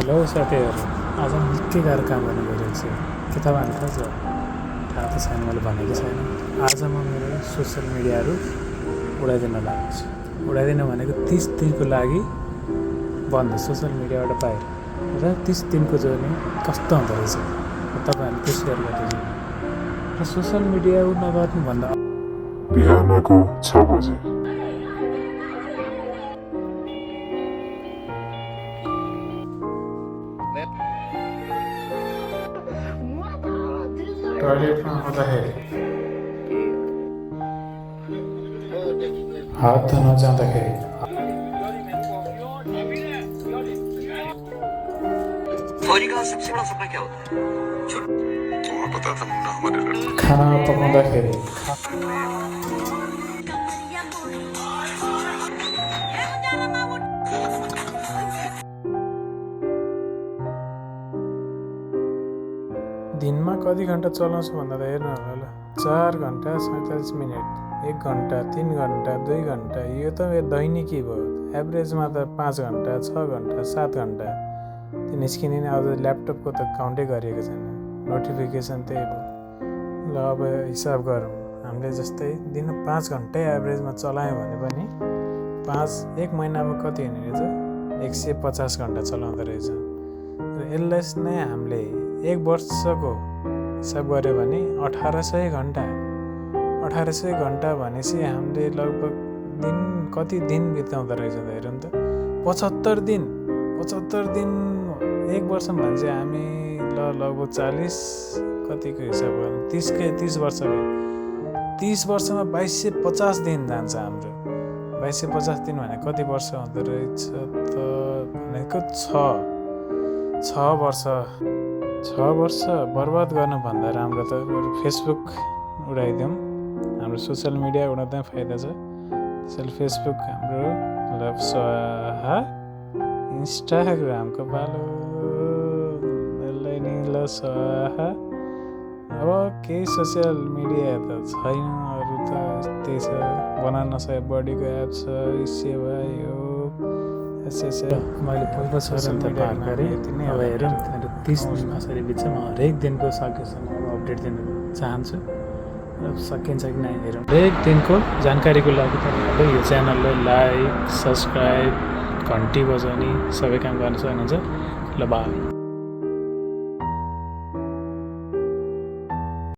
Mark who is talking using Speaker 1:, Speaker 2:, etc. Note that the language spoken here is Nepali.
Speaker 1: हेलो साथीहरू, आज म निकै गाह्रो काम गर्न गइरहेको छु। के तपाईँहरू थाहा छ? थाहा त छैन, मैले भनेको छैन। आज म मेरो सोसियल मिडियाहरू उडाइदिन लागेको छु। उडाइदिन भनेको 30 दिनको लागि बन्द, सोसियल मिडियाबाट बाहिर। र 30 दिनको जर्नी कस्तो हुँदो रहेछ तपाईँहरू त्यो सेयर गर्दैछु। र सोसियल मिडिया नगर्नुभन्दा
Speaker 2: बिहानको 6 बजे
Speaker 1: टोयलेटमा हुँदाखेरि, हात धुन जाँदाखेरि,
Speaker 3: फौरी का सबसे बड़ा सपना क्या होता है?
Speaker 2: तुम्हें पता था मुन्ना हमारे लड़के
Speaker 1: खाना पकाउँदाखेरि, दिनमा कति घन्टा चलाउँछु भन्दा त हेर्नु होला ल, 4 घन्टा 47 मिनट, 1 घन्टा, 3 घन्टा, 2 घन्टा। यो त दैनिकी भयो। एभरेजमा त 5 घन्टा, 6 घन्टा, 7 घन्टा। त्यो निस्किने नै अब ल्यापटपको त काउन्टै गरिएको छैन, नोटिफिकेसन त्यही भयो। ल अब हिसाब गरौँ, हामीले जस्तै दिन 5 घन्टै एभरेजमा चलायौँ भने पनि 1 महिनामा कति हुने रहेछ? 150 घन्टा चलाउँदो रहेछ। र यसलाई नै हामीले 1 वर्षको हिसाब गऱ्यो भने 1800 घन्टा। 1800 घन्टा भनेपछि हामीले लगभग कति दिन बिताउँदो रहेछ त हेरौँ त। 75 दिन। 75 दिन 1 वर्षमा भने चाहिँ हामी लगभग 40 कतिको हिसाब गरौँ, 30 वर्ष भयो। 30 वर्षमा 2250 दिन जान्छ हाम्रो। 2250 दिन भने कति वर्ष हुँदो रहेछ त भनेको 6 वर्ष। 6 वर्ष बर्बाद गर्नुभन्दा राम्रो त बरु फेसबुक उडाइदिउँ। हाम्रो सोसियल मिडिया उडाउँदा फाइदा छ। त्यसैले फेसबुक हाम्रो लभ स्वाहा, इन्स्टाग्रामको पालो यसलाई नि ल स्वाहा। अब केही सोसियल मिडिया त छैन, अरू त यस्तै छ। बनाउन नसके बडीको एप छ, सेवा यो मैले पहिलो सोसियल मिडिया पार गरेँ। अब हेरौँ 30 दिन कसरी बित्छ। म हरेक दिनको सकेसम्म अपडेट दिन चाहन्छु। अब सकिन्छ कि नै हेरौँ। हरेक दिनको जानकारीको लागि तपाईँहरूले यो च्यानललाई लाइक, सब्सक्राइब, घन्टी बजाउने सबै काम गर्न सक्नुहुन्छ। ल बाई।